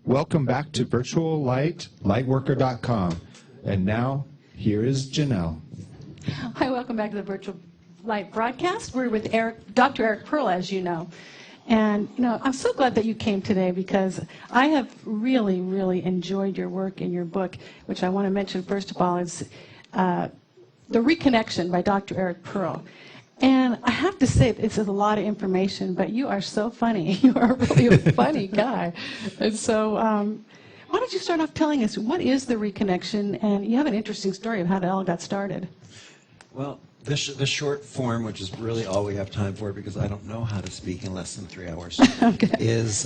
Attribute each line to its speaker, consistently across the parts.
Speaker 1: Welcome back to VirtualLight, lightworker.com. And now, here is Janelle.
Speaker 2: Hi, welcome back to the Virtual Light broadcast. We're with Dr. Eric Pearl, as you know. And, I'm so glad that you came today because I have really, really enjoyed your work in your book, which I want to mention first of all is The Reconnection by Dr. Eric Pearl. And I have to say, it's a lot of information, but you are so funny. You are really a funny guy. And so why don't you start off telling us, what is the reconnection? And you have an interesting story of how it all got started.
Speaker 3: Well, the short form, which is really all we have time for because I don't know how to speak in less than 3 hours,
Speaker 2: Okay.
Speaker 3: is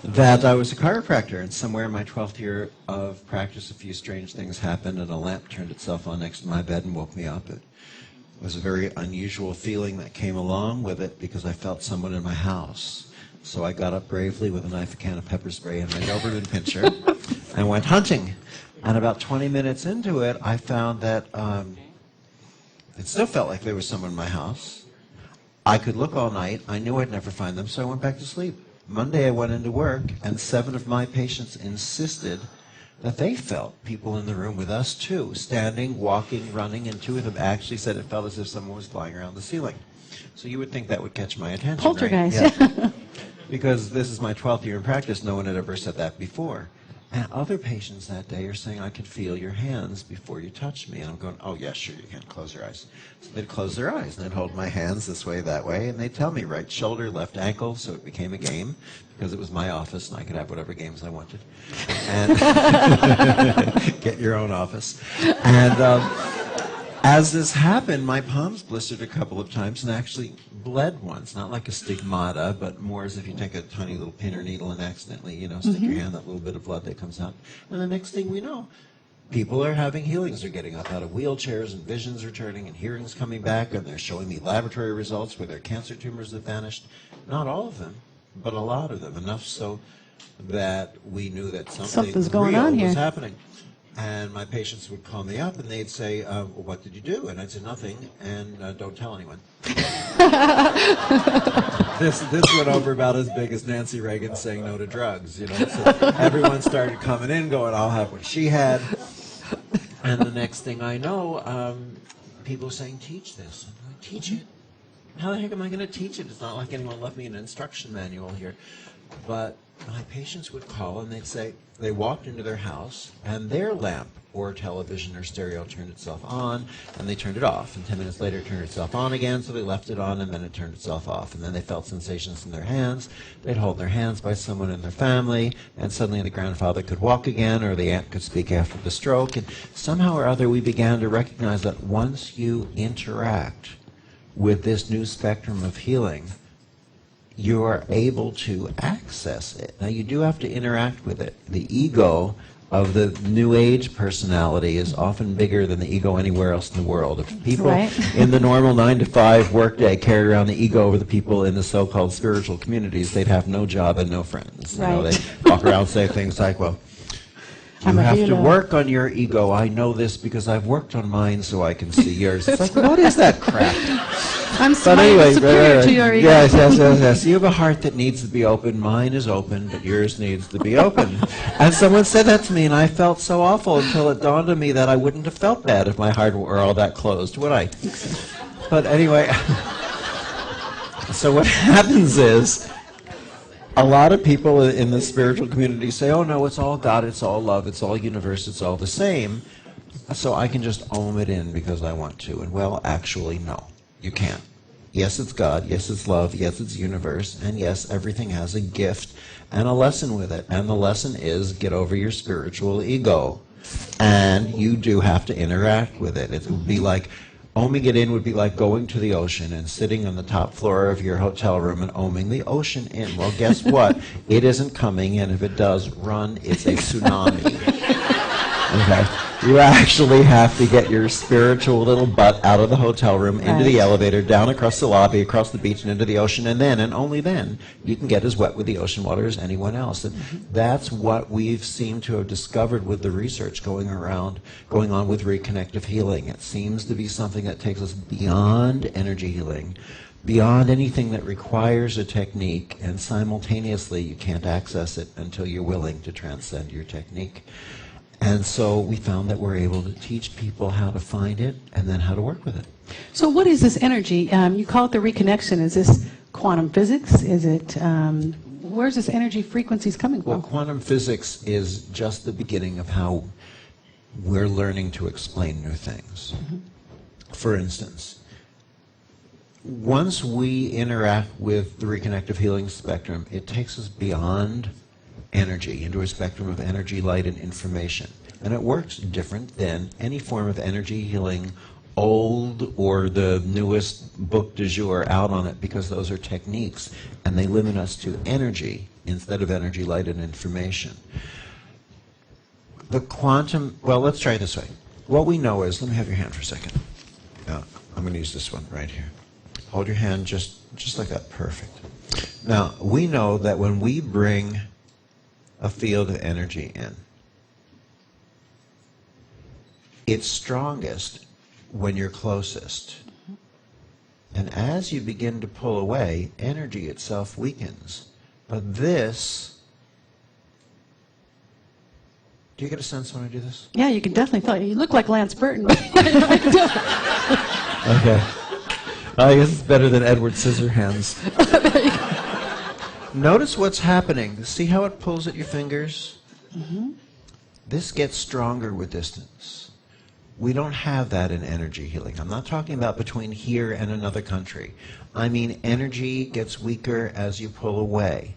Speaker 3: that I was a chiropractor, and somewhere in my 12th year of practice, a few strange things happened, and a lamp turned itself on next to my bed and woke me up. It was a very unusual feeling that came along with it because I felt someone in my house. So I got up bravely with a knife, a can of pepper spray, and my Doberman pinscher, and went hunting. And about 20 minutes into it, I found that it still felt like there was someone in my house. I could look all night. I knew I'd never find them, so I went back to sleep. Monday, I went into work, and 7 of my patients insisted that they felt people in the room with us, too, standing, walking, running, and 2 of them actually said it felt as if someone was flying around the ceiling. So you would think that would catch my attention,
Speaker 2: Poltergeist.
Speaker 3: right? Yeah. Because this is my 12th year in practice, no one had ever said that before. And other patients that day are saying, I can feel your hands before you touch me. And I'm going, oh, yeah, sure, you can. Close your eyes. So they'd close their eyes, and they'd hold my hands this way, that way, and they'd tell me right shoulder, left ankle, so it became a game, because it was my office, and I could have whatever games I wanted. And get your own office. And as this happened, my palms blistered a couple of times and actually bled once. Not like a stigmata, but more as if you take a tiny little pin or needle and accidentally, stick your hand, that little bit of blood that comes out. And the next thing we know, people are having healings. They're getting up out of wheelchairs and vision's returning and hearing's coming back, and they're showing me laboratory results where their cancer tumors have vanished. Not all of them, but a lot of them. Enough so that we knew that something's
Speaker 2: going
Speaker 3: real
Speaker 2: on here.
Speaker 3: was happening. And my patients would call me up and they'd say, well, what did you do? And I'd say, nothing, and don't tell anyone. This went over about as big as Nancy Reagan saying no to drugs, So everyone started coming in going, I'll have what she had. And the next thing I know, people saying, teach this. I'm like, teach it? How the heck am I going to teach it? It's not like anyone left me an instruction manual here. But my patients would call and they'd say they walked into their house and their lamp or television or stereo turned itself on and they turned it off, and 10 minutes later it turned itself on again, so they left it on and then it turned itself off, and then they felt sensations in their hands. They'd hold their hands by someone in their family, and suddenly the grandfather could walk again, or the aunt could speak after the stroke, and somehow or other we began to recognize that once you interact with this new spectrum of healing, you are able to access it. Now, you do have to interact with it. The ego of the New Age personality is often bigger than the ego anywhere else in the world. If people in the normal 9-to-5 workday carried around the ego over the people in the so-called spiritual communities, they'd have no job and no friends. They walk around and say things like, well, you have to work on your ego. I know this because I've worked on mine so I can see yours. It's like, what is that crap?
Speaker 2: I'm superior to your ego.
Speaker 3: Yes. You have a heart that needs to be open. Mine is open, but yours needs to be open. And someone said that to me, and I felt so awful until it dawned on me that I wouldn't have felt bad if my heart were all that closed, would I? But anyway, so what happens is, a lot of people in the spiritual community say, oh no, it's all God, it's all love, it's all universe, it's all the same, so I can just ohm it in because I want to. And well, actually, no, you can't. Yes, it's God, yes, it's love, yes, it's universe, and yes, everything has a gift and a lesson with it. And the lesson is get over your spiritual ego. And you do have to interact with it. It would be like, ohming it in would be like going to the ocean and sitting on the top floor of your hotel room and ohming the ocean in. Well, guess what? It isn't coming, and if it does, run. It's a tsunami. Okay? You actually have to get your spiritual little butt out of the hotel room, into the elevator, down across the lobby, across the beach, and into the ocean, and then, and only then, you can get as wet with the ocean water as anyone else. And that's what we've seemed to have discovered with the research going on with reconnective healing. It seems to be something that takes us beyond energy healing beyond anything that requires a technique, and simultaneously you can't access it until you're willing to transcend your technique. And so we found that we're able to teach people how to find it and then how to work with it.
Speaker 2: So what is this energy? You call it the reconnection. Is this quantum physics? Is it, where's this energy frequencies coming
Speaker 3: Well,
Speaker 2: from?
Speaker 3: quantum physics is just the beginning of how we're learning to explain new things. For instance, once we interact with the reconnective healing spectrum, it takes us beyond energy into a spectrum of energy, light, and information. And it works different than any form of energy healing, old or the newest book du jour out on it, because those are techniques and they limit us to energy instead of energy, light, and information. The quantum, well, let's try it this way. What we know is, let me have your hand for a second. I'm going to use this one right here. Hold your hand just like that. Perfect. Now, we know that when we bring a field of energy in, it's strongest when you're closest. And as you begin to pull away, energy itself weakens. But this, do you get a sense when I do this?
Speaker 2: Yeah, you can definitely tell. You look like Lance Burton.
Speaker 3: Okay. I guess it's better than Edward Scissorhands. Notice what's happening. See how it pulls at your fingers? This gets stronger with distance. We don't have that in energy healing. I'm not talking about between here and another country. I mean energy gets weaker as you pull away.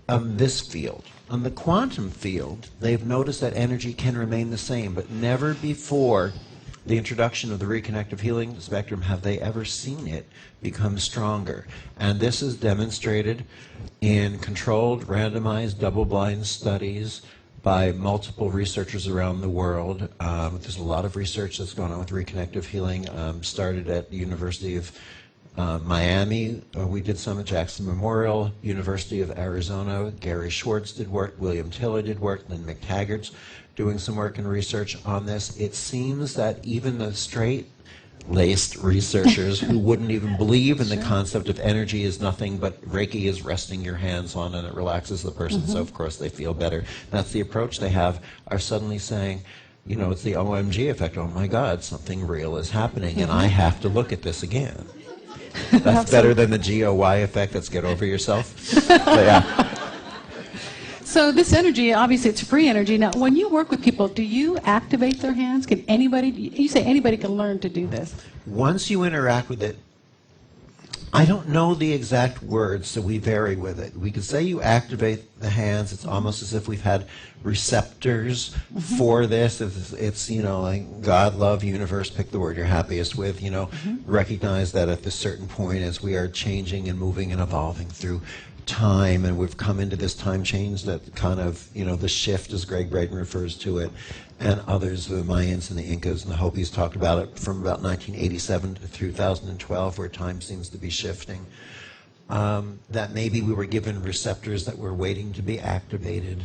Speaker 3: On this field. On the quantum field, they've noticed that energy can remain the same, but never before the introduction of the reconnective healing spectrum have they ever seen it become stronger. And this is demonstrated in controlled, randomized, double-blind studies by multiple researchers around the world. There's a lot of research that's going on with reconnective healing. Started at the University of Miami. We did some at Jackson Memorial, University of Arizona. Gary Schwartz did work. William Tiller did work. Lynn McTaggart's doing some work and research on this. It seems that even the straight-laced researchers who wouldn't even believe in the concept of energy is nothing but Reiki is resting your hands on and it relaxes the person, so of course they feel better. That's the approach they have, are suddenly saying, you know, it's the OMG effect. Oh my God, something real is happening and I have to look at this again. That's better than the GOY effect, that's get over yourself. But yeah.
Speaker 2: So this energy, obviously it's free energy. Now, when you work with people, do you activate their hands? Can anybody, you say anybody can learn to do this.
Speaker 3: Once you interact with it, I don't know the exact words, so we vary with it. We could say you activate the hands. It's almost as if we've had receptors for this. It's, you know, like God, love, universe, pick the word you're happiest with, you know. Recognize that at this certain point as we are changing and moving and evolving through time, and we've come into this time change that kind of, you know, the shift, as Greg Braden refers to it, and others, the Mayans and the Incas and the Hopis talked about it from about 1987 to 2012, where time seems to be shifting. That maybe we were given receptors that were waiting to be activated.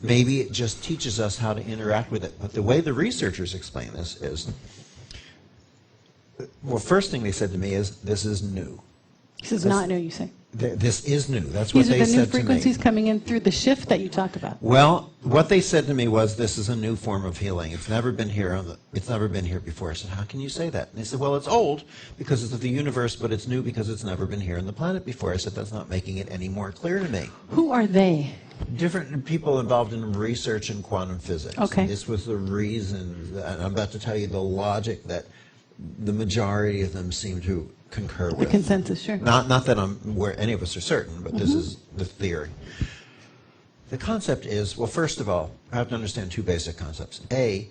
Speaker 3: Maybe it just teaches us how to interact with it. But the way the researchers explain this is, well, first thing they said to me is, this is new.
Speaker 2: This is not new, you say.
Speaker 3: This is new. That's what
Speaker 2: These are
Speaker 3: they
Speaker 2: the
Speaker 3: said
Speaker 2: new
Speaker 3: to me.
Speaker 2: frequencies coming in through the shift that you talked about.
Speaker 3: Well, what they said to me was, this is a new form of healing. It's never been here it's never been here before. I said, how can you say that? And they said, well, it's old because it's of the universe, but it's new because it's never been here on the planet before. I said, that's not making it any more clear to me.
Speaker 2: Who are they?
Speaker 3: Different people involved in research in quantum physics.
Speaker 2: Okay.
Speaker 3: And this was the reason, and I'm about to tell you the logic that the majority of them seem to concur with.
Speaker 2: The consensus, sure.
Speaker 3: Not that I'm where any of us are certain, but this is the theory. The concept is, well, first of all, I have to understand two basic concepts. A,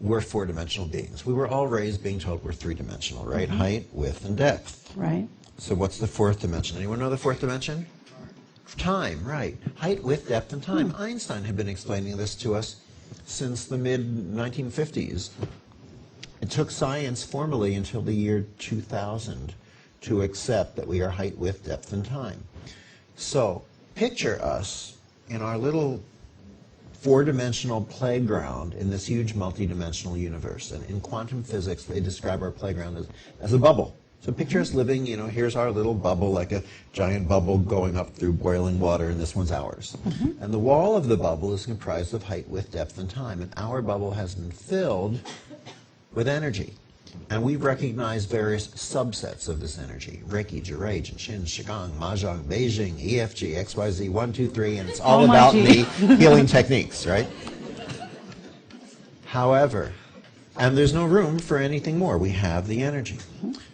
Speaker 3: we're four-dimensional beings. We were all raised being told we're three-dimensional, right? Height, width, and depth.
Speaker 2: Right.
Speaker 3: So what's the fourth dimension? Anyone know the fourth dimension? Time, right. Height, width, depth, and time. Einstein had been explaining this to us since the mid-1950s. It took science formally until the year 2000 to accept that we are height, width, depth, and time. So picture us in our little four-dimensional playground in this huge multi-dimensional universe. And in quantum physics, they describe our playground as a bubble. So picture us living, here's our little bubble, like a giant bubble going up through boiling water, and this one's ours. And the wall of the bubble is comprised of height, width, depth, and time. And our bubble has been filled with energy. And we've recognized various subsets of this energy. Reiki, Jirei, Jinshin, Qigong, Mahjong, Beijing, EFG, XYZ, 1, 2, 3, and it's all about the healing techniques, right? However, and there's no room for anything more. We have the energy.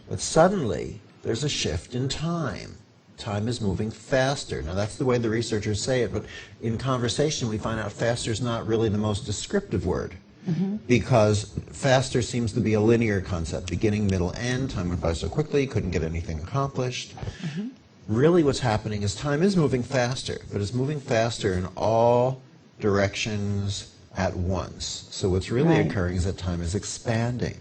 Speaker 3: But suddenly, there's a shift in time. Time is moving faster. Now, that's the way the researchers say it, but in conversation, we find out faster is not really the most descriptive word. Because faster seems to be a linear concept, beginning, middle, end. Time went by so quickly, couldn't get anything accomplished. Really what's happening is time is moving faster, but it's moving faster in all directions at once. So what's really occurring is that time is expanding.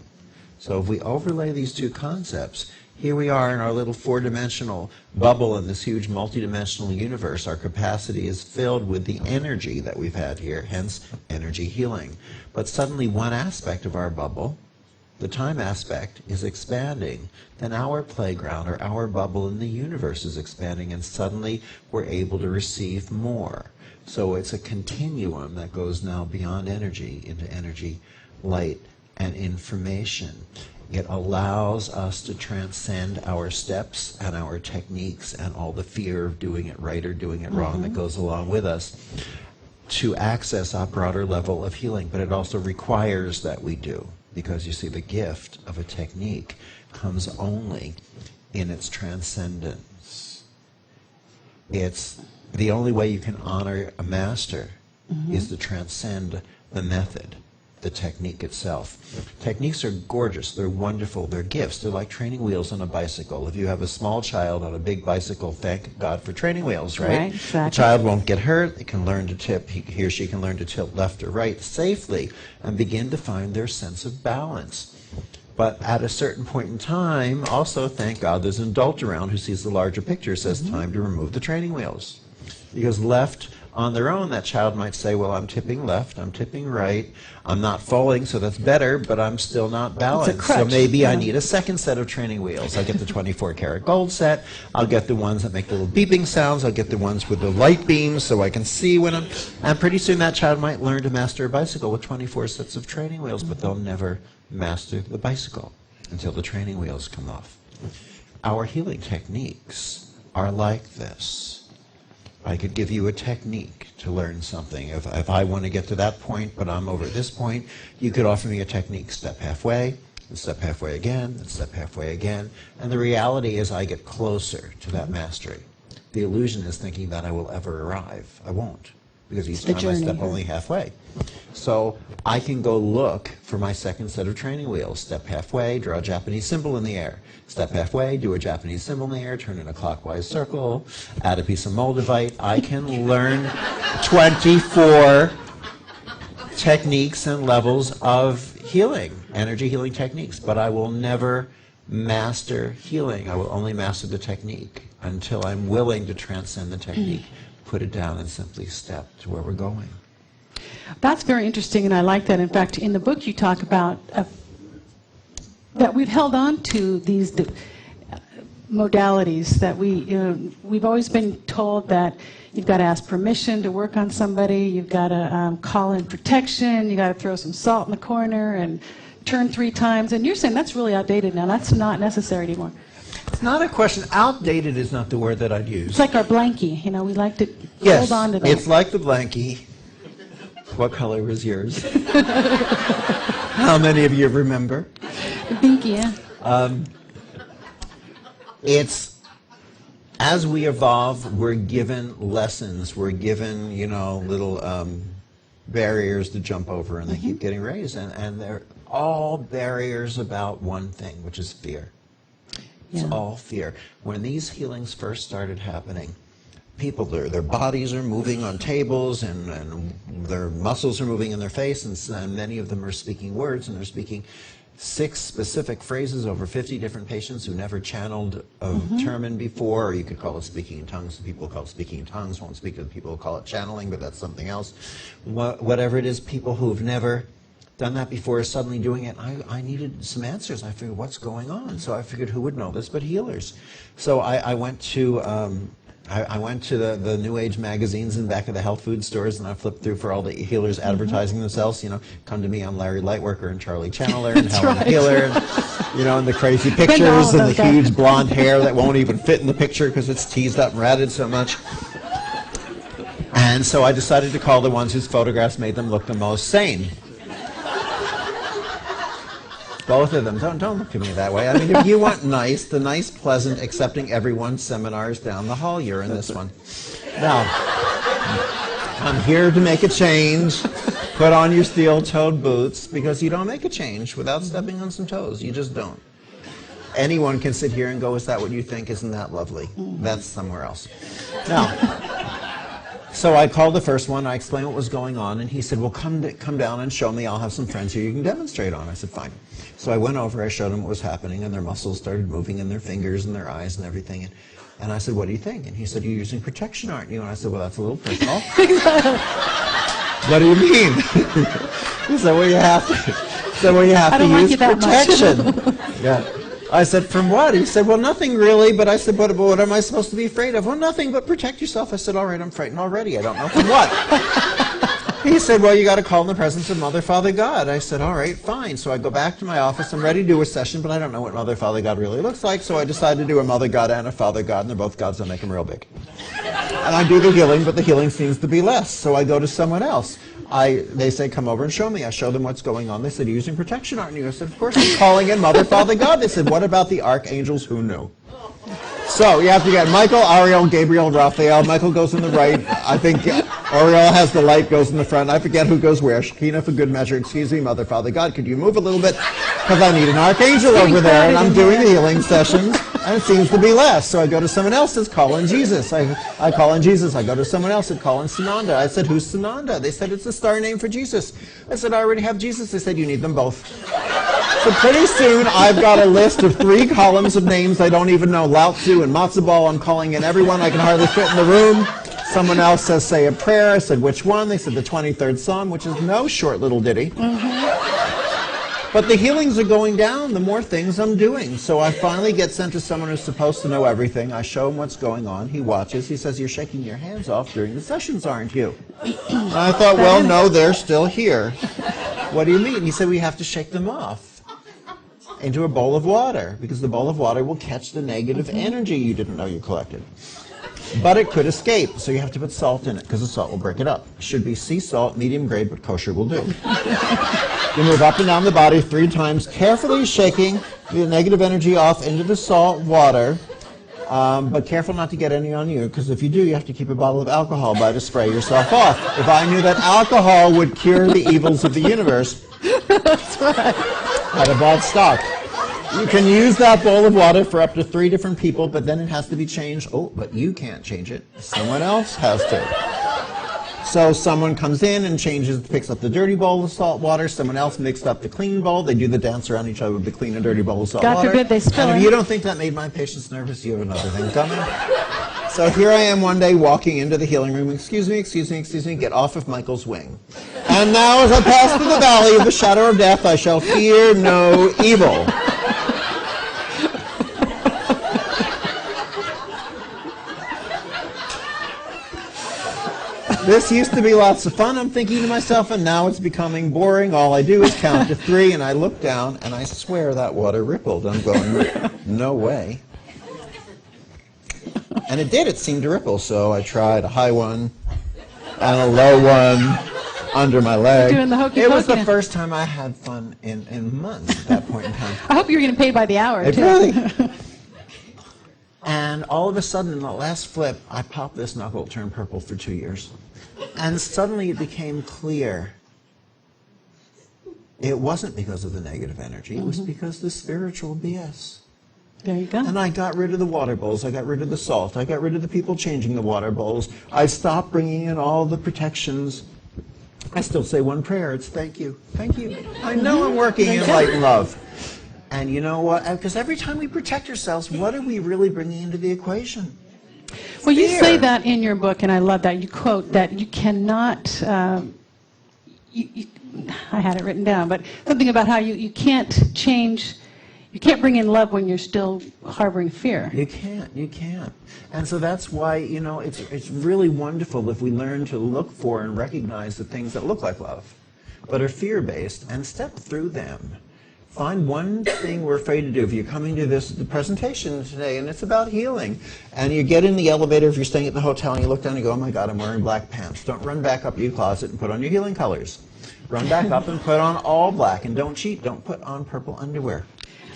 Speaker 3: So if we overlay these two concepts, here we are in our little four-dimensional bubble in this huge multi-dimensional universe. Our capacity is filled with the energy that we've had here, hence energy healing. But suddenly one aspect of our bubble, the time aspect, is expanding. Then our playground or our bubble in the universe is expanding, and suddenly we're able to receive more. So it's a continuum that goes now beyond energy into energy, light, and information. It allows us to transcend our steps and our techniques and all the fear of doing it right or doing it wrong that goes along with us to access a broader level of healing. But it also requires that we do, because you see, the gift of a technique comes only in its transcendence. It's the only way you can honor a master is to transcend the method, the technique itself. Techniques are gorgeous, they're wonderful, they're gifts. They're like training wheels on a bicycle. If you have a small child on a big bicycle, thank God for training wheels, right?
Speaker 2: Right, exactly.
Speaker 3: The child won't get hurt, they can learn to tip, he or she can learn to tilt left or right safely and begin to find their sense of balance. But at a certain point in time, also thank God there's an adult around who sees the larger picture, says time to remove the training wheels. Because left on their own, that child might say, well, I'm tipping left, I'm tipping right, I'm not falling, so that's better, but I'm still not balanced. So maybe I need a second set of training wheels. I'll get the 24-karat gold set, I'll get the ones that make the little beeping sounds, I'll get the ones with the light beams so I can see when I'm... And pretty soon that child might learn to master a bicycle with 24 sets of training wheels, but they'll never master the bicycle until the training wheels come off. Our healing techniques are like this. I could give you a technique to learn something. If I want to get to that point, but I'm over at this point, you could offer me a technique, step halfway, and step halfway again, and step halfway again. And the reality is I get closer to that mastery. The illusion is thinking that I will ever arrive. I won't, because each time I step only halfway. So I can go look for my second set of training wheels. Step halfway, draw a Japanese symbol in the air. Step halfway, do a Japanese symbol in the air, turn in a clockwise circle, add a piece of moldavite. I can learn 24 techniques and levels of healing, energy healing techniques, but I will never master healing. I will only master the technique until I'm willing to transcend the technique, put it down, and simply step to where we're going.
Speaker 2: That's very interesting, and I like that. In fact, in the book you talk about that we've held on to these modalities that we've always been told that you've got to ask permission to work on somebody, you've got to call in protection, you got to throw some salt in the corner and turn 3 times, and you're saying that's really outdated now. That's not necessary anymore.
Speaker 3: It's not a question. Outdated is not the word that I'd use.
Speaker 2: It's like our blankie. We like to hold on to that.
Speaker 3: It's like the blankie. What color was yours? How many of you remember?
Speaker 2: The binky, yeah.
Speaker 3: It's, as we evolve, we're given lessons. We're given, little barriers to jump over, and they keep getting raised. And they're all barriers about one thing, which is fear. It's all fear. When these healings first started happening, people, their bodies are moving on tables, and their muscles are moving in their face, and many of them are speaking words, and they're speaking 6 specific phrases over 50 different patients who never channeled a term before, or you could call it speaking in tongues. Some people call it speaking in tongues, won't speak to the people who call it channeling, but that's something else. Whatever it is, people who've never done that before, suddenly doing it. I needed some answers. I figured, what's going on? So I figured, who would know this but healers? So I went to the New Age magazines in the back of the health food stores, and I flipped through for all the healers advertising themselves. You know, come to me, I'm Larry Lightworker and Charlie Channeler and Helen
Speaker 2: right.
Speaker 3: Healer, and, you know, and the crazy pictures and the huge blonde hair that won't even fit in the picture because it's teased up and ratted so much. And so I decided to call the ones whose photographs made them look the most sane. Both of them. Don't look at me that way. I mean, if you want nice, the nice, pleasant, accepting everyone seminars down the hall, you're in this one. Now, I'm here to make a change. Put on your steel-toed boots, because you don't make a change without stepping on some toes. You just don't. Anyone can sit here and go, is that what you think? Isn't that lovely? That's somewhere else. Now, so I called the first one, I explained what was going on, and he said, well, come down and show me. I'll have some friends here you can demonstrate on. I said, fine. So I went over, I showed them what was happening, and their muscles started moving in their fingers and their eyes and everything. And I said, what do you think? And he said, you're using protection, aren't you? And I said, well, that's a little personal. What do you mean? He said, well, you have to use protection. Yeah. I said, from what? He said, well, nothing really. But I said, but what am I supposed to be afraid of? Well, nothing, but protect yourself. I said, all right, I'm frightened already. I don't know from what. He said, well, you got to call in the presence of Mother, Father, God. I said, all right, fine. So I go back to my office. I'm ready to do a session, but I don't know what Mother, Father, God really looks like. So I decided to do a Mother God and a Father God, and they're both gods. I'll make them real big. And I do the healing, but the healing seems to be less. So I go to someone else. They say, come over and show me. I show them what's going on. They said, you're using protection, aren't you? I said, of course, I'm calling in Mother, Father, God. They said, what about the archangels? Who knew? So you have to get Michael, Ariel, Gabriel, Raphael. Michael goes in the right. I think Ariel has the light, goes in the front. I forget who goes where. Shekinah for good measure. Excuse me, Mother, Father, God. Could you move a little bit? Because I need an archangel over there, and I'm doing the healing sessions, and it seems to be less. So I go to someone else, says, call in Jesus. I call in Jesus. I go to someone else, said, call in Sananda. I said, who's Sananda? They said, it's the star name for Jesus. I said, I already have Jesus. They said, you need them both. So pretty soon, I've got a list of 3 columns of names I don't even know. Lao Tzu and matzo ball. I'm calling in everyone. I can hardly fit in the room. Someone else says, say a prayer. I said, which one? They said, the 23rd Psalm, which is no short little ditty. But the healings are going down the more things I'm doing. So I finally get sent to someone who's supposed to know everything. I show him what's going on. He watches. He says, you're shaking your hands off during the sessions, aren't you? And I thought, well, no, they're still here. What do you mean? He said, we have to shake them off into a bowl of water, because the bowl of water will catch the negative energy you didn't know you collected. But it could escape, so you have to put salt in it, because the salt will break it up. Should be sea salt, medium grade, but kosher will do. You move up and down the body 3 times, carefully shaking the negative energy off into the salt water, but careful not to get any on you, because if you do, you have to keep a bottle of alcohol by to spray yourself off. If I knew that alcohol would cure the evils of the universe,
Speaker 2: That's right.
Speaker 3: I'd have bought stock. You can use that bowl of water for up to 3 different people, but then it has to be changed. Oh, but you can't change it. Someone else has to. So someone comes in and picks up the dirty bowl of salt water. Someone else mixed up the clean bowl. They do the dance around each other with the clean and dirty bowl of salt water.
Speaker 2: God forbid they spill
Speaker 3: And if
Speaker 2: it.
Speaker 3: you don't think that made my patients nervous, you have another thing coming. So here I am one day walking into the healing room. Excuse me, get off of Michael's wing. And now as I pass through the valley of the shadow of death, I shall fear no evil. This used to be lots of fun, I'm thinking to myself, and now it's becoming boring. All I do is count to 3, and I look down, and I swear that water rippled. I'm going, no way. And it did. It seemed to ripple. So I tried a high one and a low one under my leg.
Speaker 2: Doing the hokey
Speaker 3: It was the
Speaker 2: pokey.
Speaker 3: first time I had fun in months at that point in time.
Speaker 2: I hope you're getting paid by the hour,
Speaker 3: It
Speaker 2: too.
Speaker 3: really. And all of a sudden, in the last flip, I popped this knuckle. It turned purple for 2 years. And suddenly it became clear. It wasn't because of the negative energy. It was because of the spiritual BS.
Speaker 2: There you go.
Speaker 3: And I got rid of the water bowls. I got rid of the salt. I got rid of the people changing the water bowls. I stopped bringing in all the protections. I still say one prayer. It's thank you. Thank you. I know I'm working in light and love. And you know what? Because every time we protect ourselves, what are we really bringing into the equation?
Speaker 2: Well, you
Speaker 3: Fear.
Speaker 2: say that in your book, and I love that. You quote that you cannot, I had it written down, but something about how you can't change, you can't bring in love when you're still harboring fear.
Speaker 4: You can't. And so that's why, it's really wonderful if we learn to look for and recognize the things that look like love, but are fear-based, and step through them. Find one thing we're afraid to do. If you're coming to the presentation today and it's about healing, and you get in the elevator, if you're staying at the hotel, and you look down and you go, oh my God, I'm wearing black pants. Don't run back up to your closet and put on your healing colors. Run back up and put on all black, and don't cheat. Don't put on purple underwear.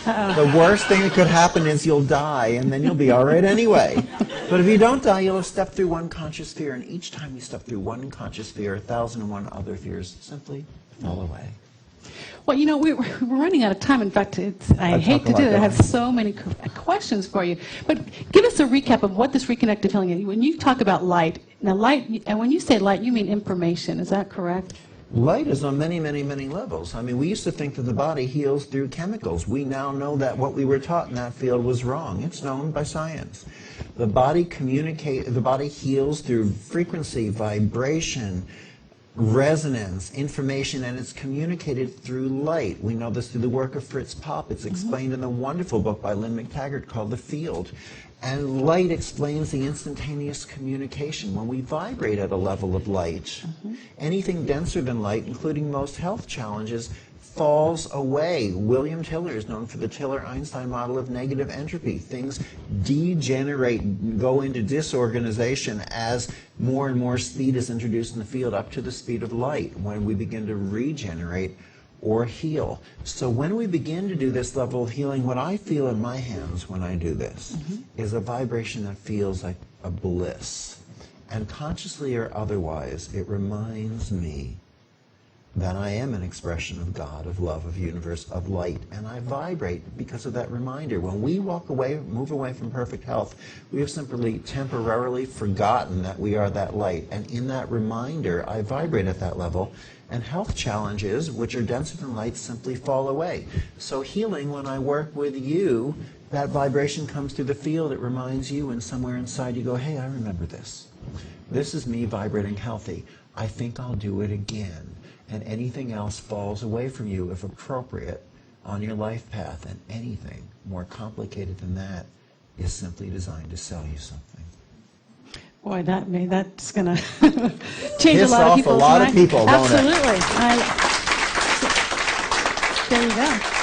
Speaker 4: The worst thing that could happen is you'll die, and then you'll be all right anyway. But if you don't die, you'll have stepped through one conscious fear, and each time you step through one conscious fear, 1,001 other fears simply fall away.
Speaker 2: Well, we're running out of time. In fact, I hate to do it. I have so many questions for you. But give us a recap of what this reconnective healing is. When you talk about light, now light, and when you say light, you mean information. Is that correct?
Speaker 4: Light is on many, many, many levels. I mean, we used to think that the body heals through chemicals. We now know that what we were taught in that field was wrong. It's known by science. The body heals through frequency, vibration, resonance, information, and it's communicated through light. We know this through the work of Fritz Popp. It's explained in the wonderful book by Lynn McTaggart called The Field. And light explains the instantaneous communication. When we vibrate at a level of light, anything denser than light, including most health challenges, falls away. William Tiller is known for the Tiller-Einstein model of negative entropy. Things degenerate, go into disorganization as more and more speed is introduced in the field up to the speed of light when we begin to regenerate or heal. So when we begin to do this level of healing, what I feel in my hands when I do this is a vibration that feels like a bliss. And consciously or otherwise, it reminds me that I am an expression of God, of love, of universe, of light, and I vibrate because of that reminder. When we walk away, move away from perfect health, we have simply temporarily forgotten that we are that light, and in that reminder, I vibrate at that level, and health challenges, which are denser than light, simply fall away. So healing, when I work with you, that vibration comes through the field, it reminds you, and somewhere inside you go, hey, I remember this. This is me vibrating healthy. I think I'll do it again. And anything else falls away from you, if appropriate, on your life path. And anything more complicated than that is simply designed to sell you something.
Speaker 2: Boy, that's going to change a lot of people's minds.
Speaker 4: Piss off a lot of people, won't it?
Speaker 2: Absolutely. There you go.